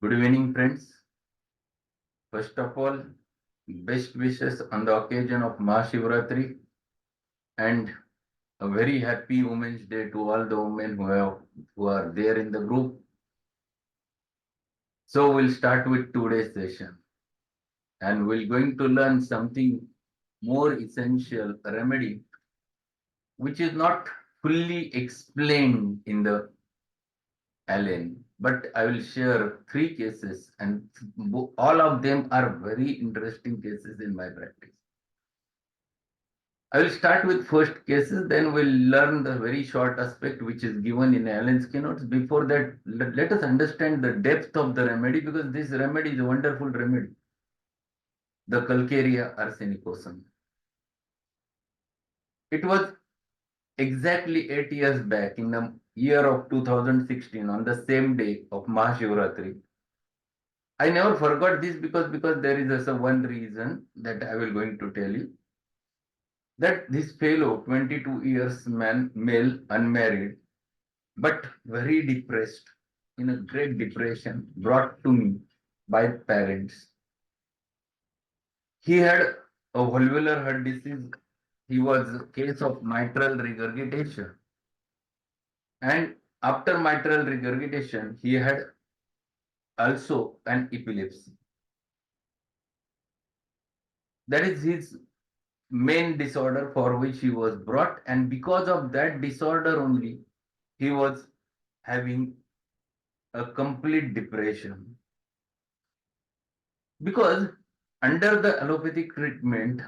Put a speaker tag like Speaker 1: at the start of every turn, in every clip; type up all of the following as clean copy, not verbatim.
Speaker 1: Good evening, friends. First of all, best wishes on the occasion of Mahashivratri and a very happy Women's Day to all the women who are there in the group. So we'll start with today's session, and we're going to learn something more essential, a remedy which is not fully explained in the LN, but I will share three cases, and all of them are very interesting cases in my practice. I will start with first cases, then we'll learn the very short aspect which is given in Allen's keynotes. Before that, let us understand the depth of the remedy, because this remedy is a wonderful remedy. The Calcarea Arsenica. It was exactly 8 years back in the year of 2016 on the same day of Mahashivratri. I never forgot this because there is also one reason that I will going to tell you. That this fellow, 22 years male, unmarried, but very depressed, in a great depression, brought to me by parents. He had a valvular heart disease. He was a case of mitral regurgitation. And after mitral regurgitation, he had also an epilepsy. That is his main disorder for which he was brought. And because of that disorder only, he was having a complete depression. Because under the allopathic treatment,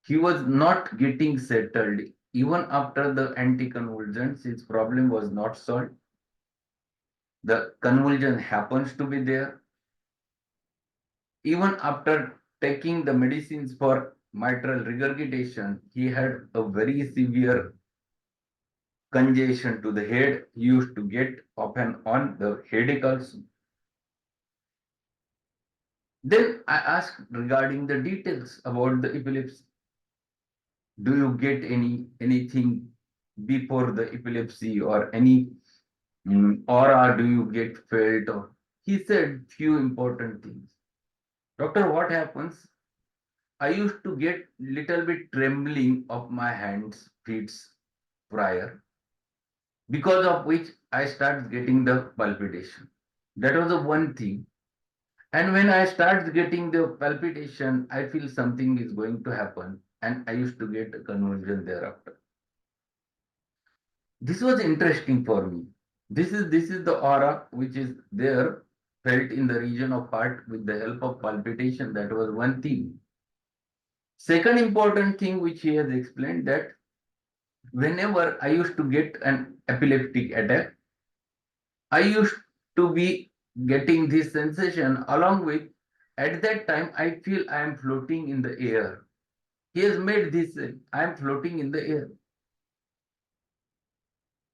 Speaker 1: he was not getting settled. Even after the anticonvulsants, his problem was not solved. The convulsion happens to be there. Even after taking the medicines for mitral regurgitation, he had a very severe congestion to the head. He used to get off and on the headache also. Then I asked regarding the details about the epilepsy. Do you get anything before the epilepsy, or any aura do you get felt? Or he said few important things. Doctor, what happens? I used to get little bit trembling of my hands, feet prior, because of which I start getting the palpitation. That was the one thing. And when I start getting the palpitation, I feel something is going to happen, and I used to get a convulsion thereafter. This was interesting for me. This is the aura which is there, felt in the region of heart with the help of palpitation. That was one thing. Second important thing which he has explained, that whenever I used to get an epileptic attack, I used to be getting this sensation along with, at that time I feel I am floating in the air. He has made this, I am floating in the air.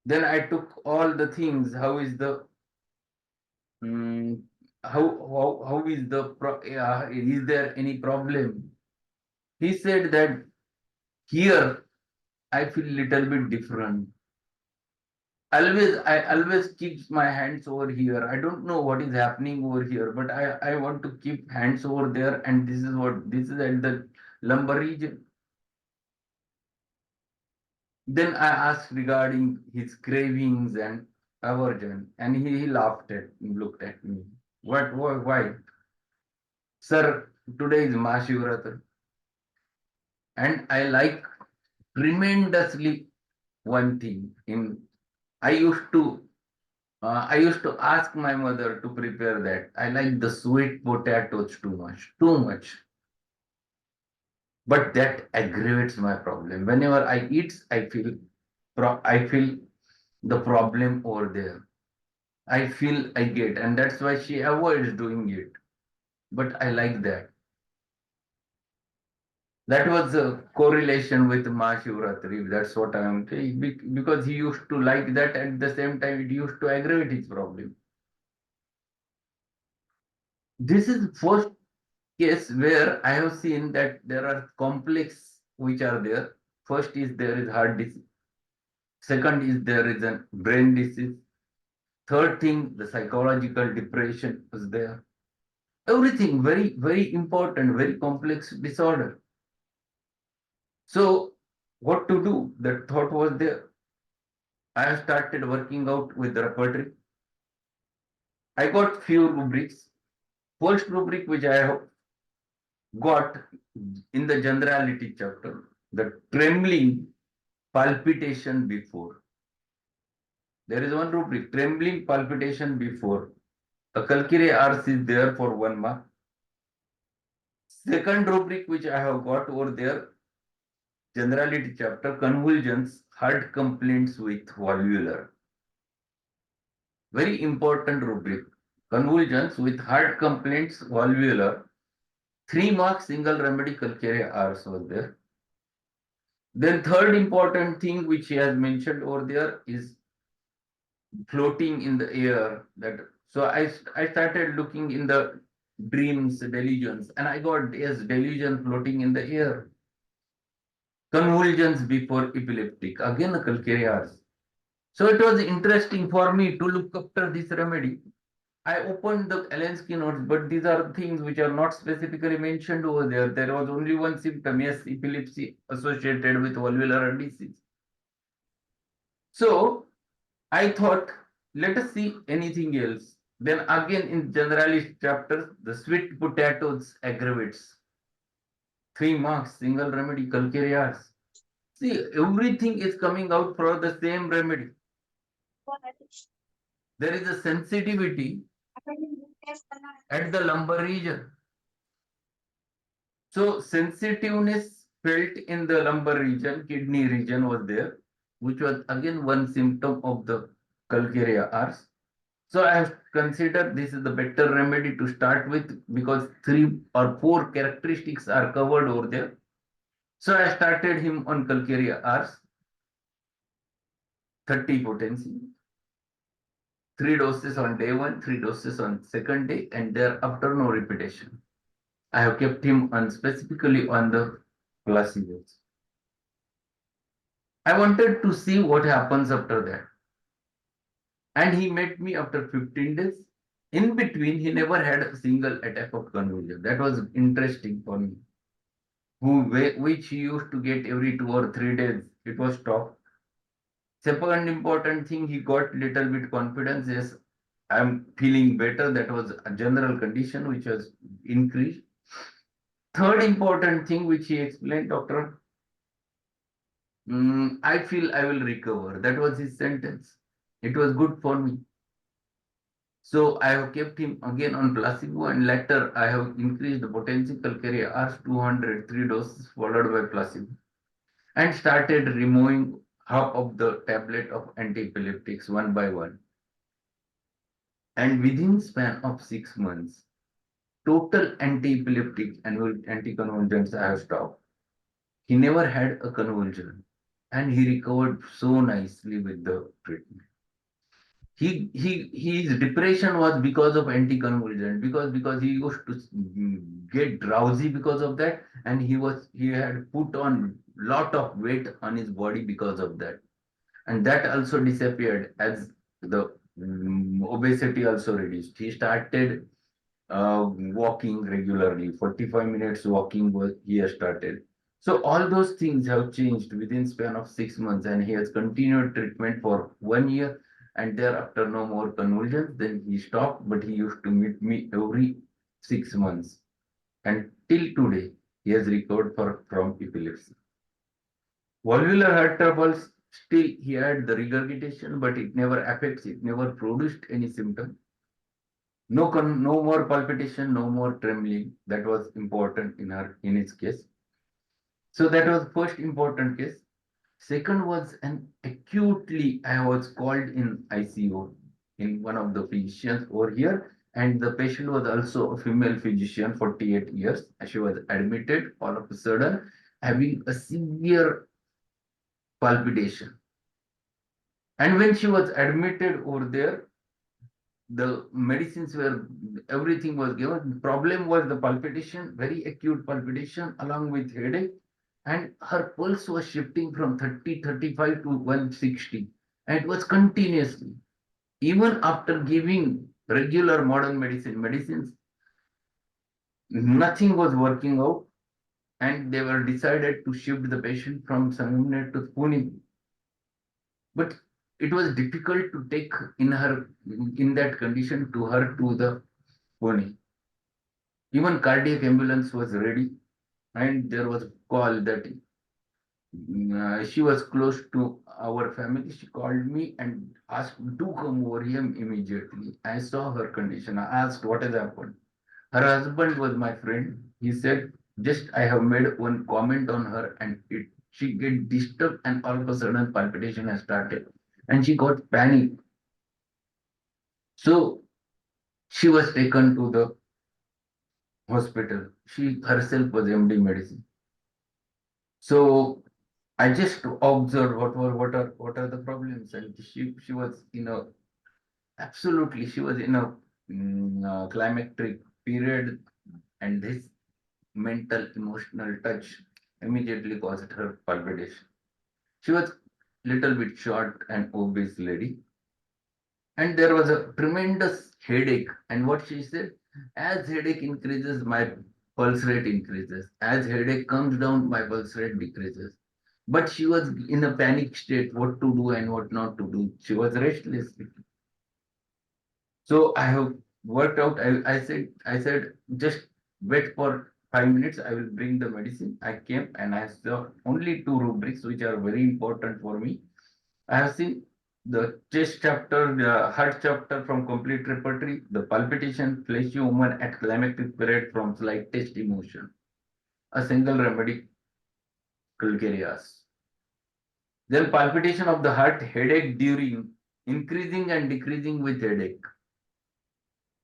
Speaker 1: Then I took all the things. How is the how is the is there any problem? He said that here I feel little bit different. I always keep my hands over here. I don't know what is happening over here, but I want to keep hands over there, and this is at the lumbar region. Then I asked regarding his cravings and aversion, and he laughed looked at me. Why? Sir, today is Mahashivratri, and I like tremendously one thing. I used to I used to ask my mother to prepare that. I like the sweet potatoes too much, too much. But that aggravates my problem. Whenever I eat, I feel the problem over there. I feel I get, and that's why she avoids doing it. But I like that. That was a correlation with Mahashivratri. That's what I am saying. Because he used to like that, at the same time it used to aggravate his problem. This is first case where I have seen that there are complex which are there. First is there is heart disease. Second is there is a brain disease. Third thing, the psychological depression was there. Everything very, very important, very complex disorder. So what to do? That thought was there. I started working out with the repertory. I got few rubrics. First rubric which I have got in the generality chapter, the trembling palpitation before. There is one rubric, trembling palpitation before. The Calcarea Ars is there for 1 mark. Second rubric which I have got over there, generality chapter, convulsions, heart complaints with valvular. Very important rubric. Convulsions with heart complaints, valvular. 3 marks, single remedy, Calcarea Ars was there. Then third important thing which he has mentioned over there is floating in the air. That so I started looking in the dreams, delusions, and I got yes, delusion floating in the air. Convulsions before epileptic, again a Calcarea Ars. So it was interesting for me to look after this remedy. I opened the Alensky notes, but these are things which are not specifically mentioned over there. There was only one symptom, yes, epilepsy associated with valvular disease. So I thought, let us see anything else. Then again in generalist chapters, the sweet potatoes aggravates. 3 marks, single remedy, Calcarea Ars. See, everything is coming out for the same remedy. There is a sensitivity at the lumbar region. So sensitiveness felt in the lumbar region, kidney region was there, which was again one symptom of the Calcarea Ars. So I have considered this is the better remedy to start with because 3 or 4 characteristics are covered over there. So I started him on Calcarea Ars, 30 potency, 3 doses on day 1, 3 doses on second day, and thereafter no repetition. I have kept him on specifically on the placebos. I wanted to see what happens after that. And he met me after 15 days. In between, he never had a single attack of convulsion. That was interesting for me. Which he used to get every 2 or 3 days. It was stopped. Second important thing, he got little bit confidence. Yes, I'm feeling better. That was a general condition which was increased. Third important thing which he explained, doctor, I feel I will recover. That was his sentence. It was good for me. So I have kept him again on placebo and later I have increased the potential Calcarea Ars 200, 3 doses followed by placebo and started removing half of the tablet of anti-epileptics one by one. And within span of 6 months, total anti-epileptic and anti-convulsions I have stopped. He never had a convulsion and he recovered so nicely with the treatment. His depression was because of anticonvulsant because he used to get drowsy because of that and he had put on lot of weight on his body because of that and that also disappeared as the obesity also reduced. He started walking regularly. 45 minutes walking was he has started. So all those things have changed within span of 6 months, and he has continued treatment for 1 year, and thereafter no more convulsions. Then he stopped, but he used to meet me every 6 months, and till today he has recovered from epilepsy. Valvular heart troubles. Still, he had the regurgitation, but it never affects. It never produced any symptom. No more palpitation, no more trembling. That was important in his case. So that was first important case. Second was an acutely I was called in ICU in one of the physicians over here, and the patient was also a female physician, 48 years. She was admitted all of a sudden having a severe palpitation. And when she was admitted over there, the medicines were everything was given. The problem was the palpitation, very acute palpitation along with headache, and her pulse was shifting from 30, 35 to 160, and it was continuously. Even after giving regular modern medicines, nothing was working out, and they were decided to shift the patient from Sangamner to Pune. But it was difficult to take in that condition to her to the Pune. Even cardiac ambulance was ready, and there was a call that she was close to our family. She called me and asked to come over here immediately. I saw her condition. I asked what has happened. Her husband was my friend. He said, just I have made one comment on her and she get disturbed and all of a sudden palpitation has started and she got panic. So she was taken to the hospital. She herself was MD medicine. So I just observed what are the problems, and she was absolutely she was in a climacteric period, and this mental emotional touch immediately caused her palpitation. She was little bit short and obese lady, and there was a tremendous headache. And what she said, as headache increases, my pulse rate increases. As headache comes down, my pulse rate decreases. But she was in a panic state, what to do and what not to do. She was restless. So I have worked out. I said, just wait for 5 minutes. I will bring the medicine. I came and I saw only two rubrics which are very important for me. I have seen the chest chapter, the heart chapter from complete repertory, the palpitation, fleshy woman at climactic period from slightest emotion. A single remedy, Calcarea Ars. Then palpitation of the heart, headache during, increasing and decreasing with headache.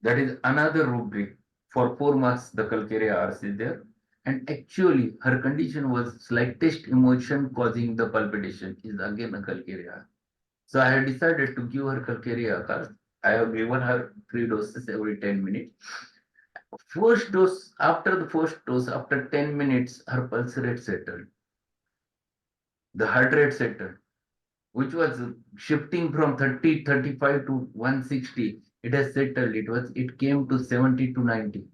Speaker 1: That is another rubric. For 4 months, the Calcarea Ars is there. And actually, her condition was slightest emotion causing the palpitation, is again a Calcarea. So I have decided to give her Calcarea Ars. I have given her 3 doses every 10 minutes. After the first dose, after 10 minutes, her pulse rate settled. The heart rate settled, which was shifting from 30, 35 to 160. It has settled. It came to 70 to 90.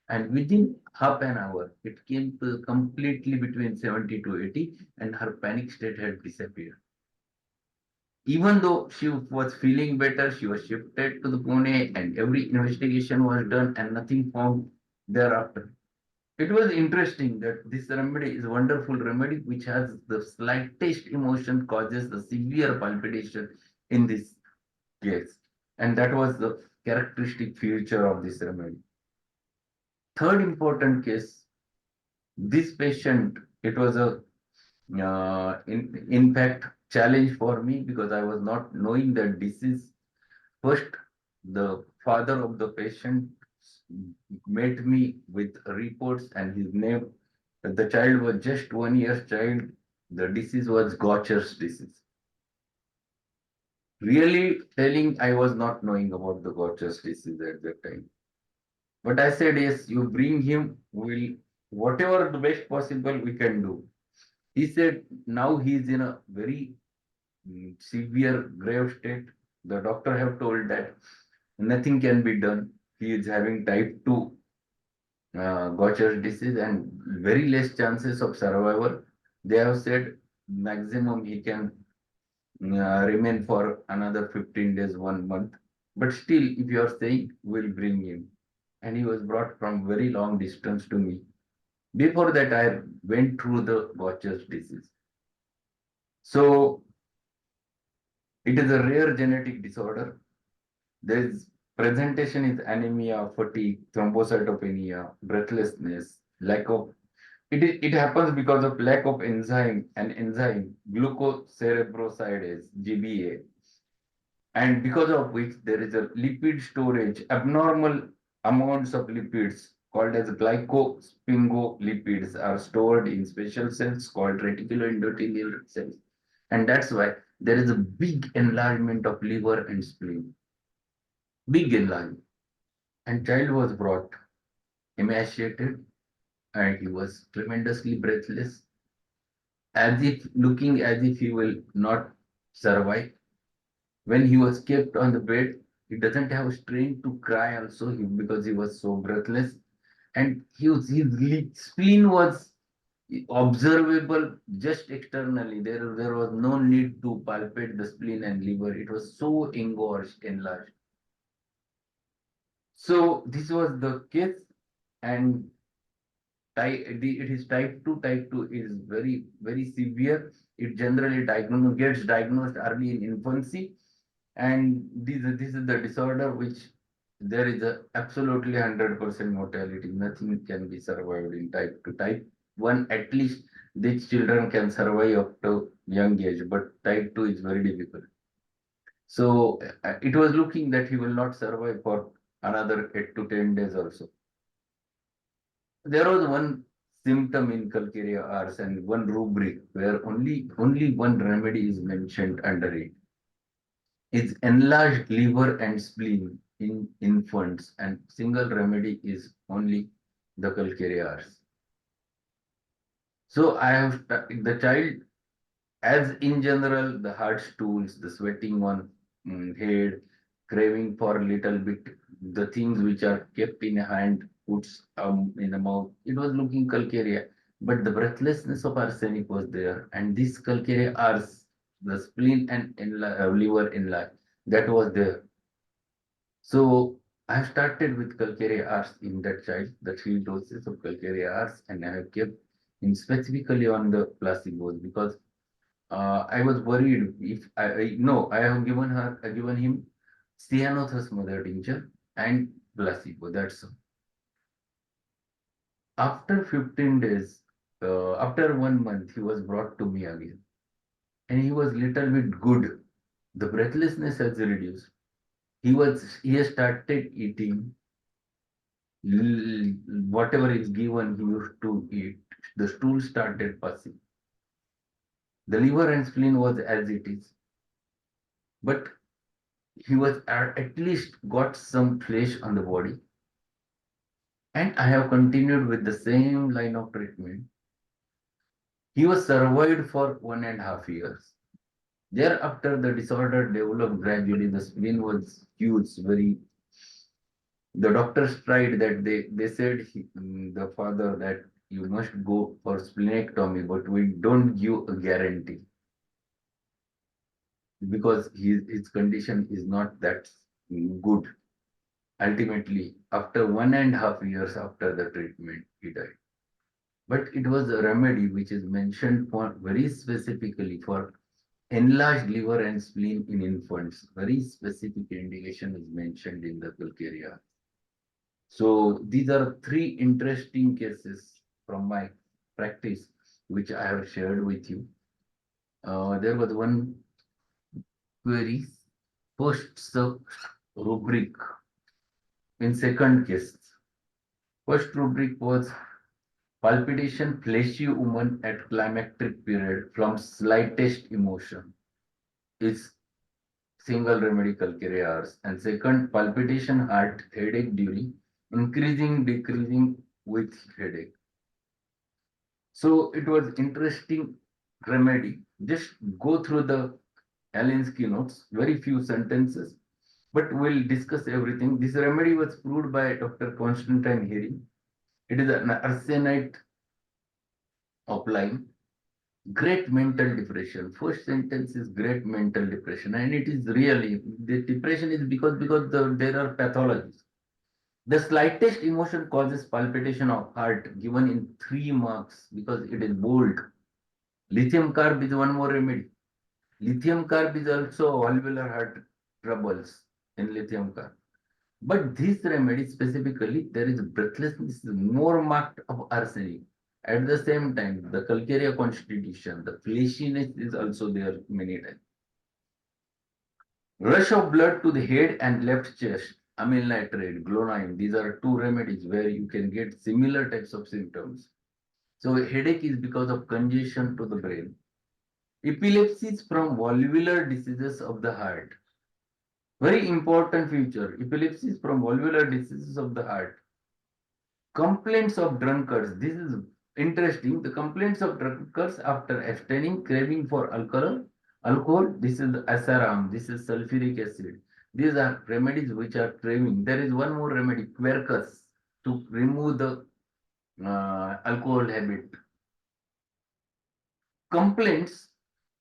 Speaker 1: And within half an hour, it came to completely between 70 to 80, and her panic state had disappeared. Even though she was feeling better, she was shifted to the Pune and every investigation was done and nothing found thereafter. It was interesting that this remedy is a wonderful remedy which has the slightest emotion causes the severe palpitation in this case. And that was the characteristic feature of this remedy. Third important case, this patient, it was a in fact challenge for me because I was not knowing the disease. First, the father of the patient met me with reports and his name. The child was just 1 year child. The disease was Gaucher's disease. Really telling, I was not knowing about the Gaucher's disease at that time. But I said, yes, you bring him, we'll whatever the best possible we can do. He said now he is in a very severe grave state. The doctor have told that nothing can be done. He is having type 2 Gaucher's disease and very less chances of survival. They have said maximum he can remain for another 15 days, 1 month. But still, if you are saying, we'll bring him. And he was brought from very long distance to me. Before that, I went through the Gaucher's disease. So it is a rare genetic disorder. There is presentation is anemia, fatigue, thrombocytopenia, breathlessness, lack of it happens because of lack of enzyme glucocerebrosidase GBA, and because of which there is a lipid storage, abnormal amounts of lipids called as glycosphingolipids are stored in special cells called reticuloendothelial cells, and that's why there is a big enlargement of liver and spleen, big enlargement. And child was brought emaciated and he was tremendously breathless, as if looking as if he will not survive. When he was kept on the bed, he doesn't have strength to cry also because he was so breathless. And his spleen was observable just externally. There was no need to palpate the spleen and liver. It was so engorged, enlarged. So this was the case, and it is type 2. Type 2 is very severe. It generally gets diagnosed early in infancy, and this is the disorder which there is a absolutely 100% mortality. Nothing can be survived in type 2. Type 1, at least these children can survive up to young age, but type 2 is very difficult. So it was looking that he will not survive for another 8 to 10 days also. There was one symptom in Calcarea Ars and one rubric where only one remedy is mentioned under it. It's enlarged liver and spleen in infants, and single remedy is only the Calcarea Ars. So I have the child, as in general, the hard stools, the sweating on head, craving for a little bit, the things which are kept in a hand, puts in the mouth. It was looking Calcarea, but the breathlessness of arsenic was there, and this Calcarea ars, the spleen and liver enlarged, that was there. So I have started with Calcarea ars in that child, the 3 doses of Calcarea ars, and I have kept in specifically on the placebos because I was worried if no, I have given him cyanothus mother tincture and placebo. That's all. After 15 days, after 1 month, he was brought to me again, and he was little bit good. The breathlessness has reduced. He has started eating whatever is given. He used to eat. The stool started passing. The liver and spleen was as it is, but he was at least got some flesh on the body, and I have continued with the same line of treatment. He was survived for 1.5 years. Thereafter, the disorder developed gradually. The spleen was huge, very. The doctors tried that they said the father that you must go for splenectomy, but we don't give a guarantee because his condition is not that good. Ultimately, after 1.5 years after the treatment, he died. But it was a remedy which is mentioned for very specifically for enlarged liver and spleen in infants. Very specific indication is mentioned in the Calcarea. So these are 3 interesting cases from my practice which I have shared with you. There was one query, first sub rubric in second case. First rubric was palpitation fleshy woman at climactic period from slightest emotion is single remedy Calcarea Ars. And second, palpitation heart headache during increasing, decreasing with headache. So it was interesting remedy. Just go through the Alinsky notes, very few sentences, but we'll discuss everything. This remedy was proved by Dr. Constantine Heri. It is an arsenite of lime. Great mental depression. First sentence is great mental depression, and it is really the depression is because there are pathologies. The slightest emotion causes palpitation of heart, given in 3 marks because it is bold. Lithium carb is one more remedy. Lithium carb is also valvular heart troubles in lithium carb. But this remedy specifically, there is breathlessness more marked of arsenic. At the same time, the Calcarea constitution, the fleshiness is also there many times. Rush of blood to the head and left chest, amyl nitrate, glonine. These are 2 remedies where you can get similar types of symptoms. So headache is because of congestion to the brain. Epilepsy is from valvular diseases of the heart. Very important feature. Epilepsy is from valvular diseases of the heart. Complaints of drunkards. This is interesting. The complaints of drunkards after abstaining, craving for alcohol Alcohol, this is asaram, this is sulfuric acid. These are remedies which are craving. There is one more remedy, quercus, to remove the alcohol habit. Complaints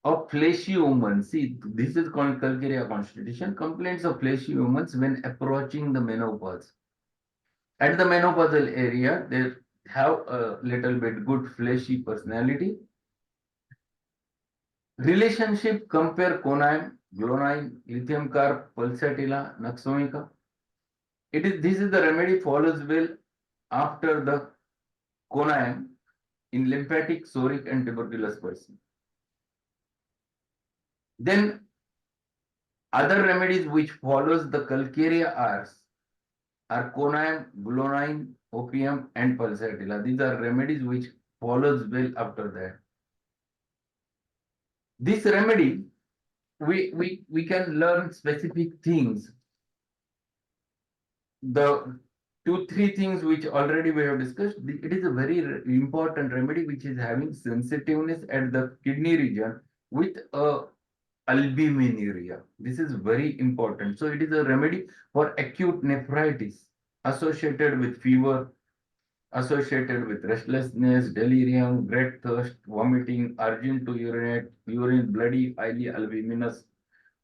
Speaker 1: of fleshy humans. See, this is called Calcarea constitution. Complaints of fleshy humans when approaching the menopause. At the menopausal area, they have a little bit good fleshy personality. Relationship, compare conine, glonine, lithium carb, pulsatilla, naxomica. This is the remedy follows well after the conine in lymphatic, psoric, and tuberculous person. Then other remedies which follows the Calcarea Ars are conine, glonine, opium, and pulsatilla. These are remedies which follows well after that. This remedy, we can learn specific things. The two, three things which already we have discussed, it is a very important remedy which is having sensitiveness at the kidney region with a albuminuria. This is very important. So it is a remedy for acute nephritis associated with fever, associated with restlessness, delirium, great thirst, vomiting, urging to urinate, urine bloody, highly albuminous,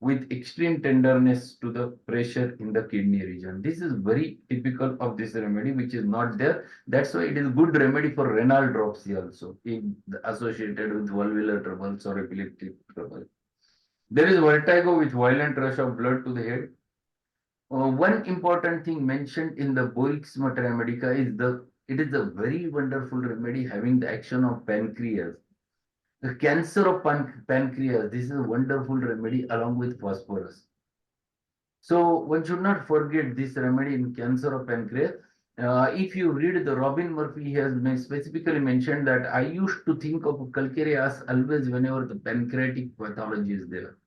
Speaker 1: with extreme tenderness to the pressure in the kidney region. This is very typical of this remedy, which is not there. That's why it is good remedy for renal dropsy also, associated with valvular troubles or epileptic trouble. There is vertigo with violent rush of blood to the head. One important thing mentioned in the Boixma Medica is it is a very wonderful remedy having the action of pancreas. The cancer of pancreas, this is a wonderful remedy along with phosphorus. So one should not forget this remedy in cancer of pancreas. If you read the Robin Murphy, he has specifically mentioned that I used to think of Calcarea Ars always whenever the pancreatic pathology is there.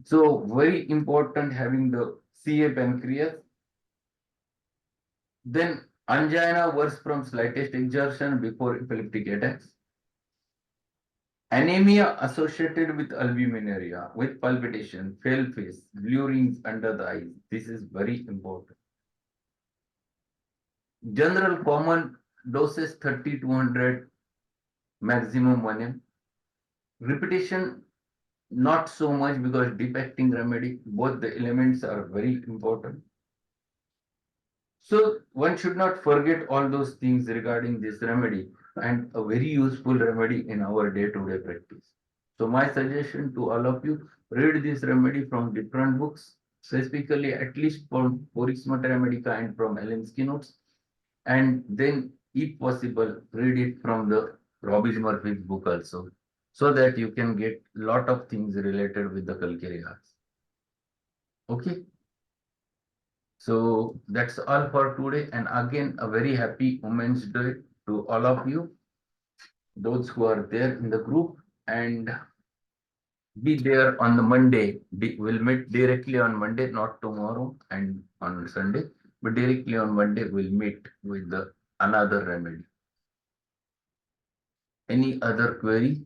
Speaker 1: So very important having the CA pancreas. Then angina worse from slightest exertion before epileptic attacks. Anemia associated with albuminuria, with palpitation, pale face, blue rings under the eyes. This is very important. General common doses 30 to 100, maximum 1 m. Repetition not so much because deep acting remedy, both the elements are very important. So one should not forget all those things regarding this remedy and a very useful remedy in our day-to-day practice. So my suggestion to all of you, read this remedy from different books, specifically at least from Borisma Medica and from Helensky notes, and then if possible, read it from the Robbie Murphy's book also, so that you can get lot of things related with the Calcarea Arts. Okay. So that's all for today. And again, a very happy Women's Day to all of you, those who are there in the group, and be there on the Monday. We'll meet directly on Monday, not tomorrow and on Sunday, but directly on Monday we'll meet with the another remedy. Any other query?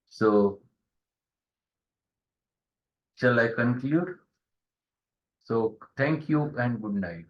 Speaker 1: So shall I conclude? So thank you and good night.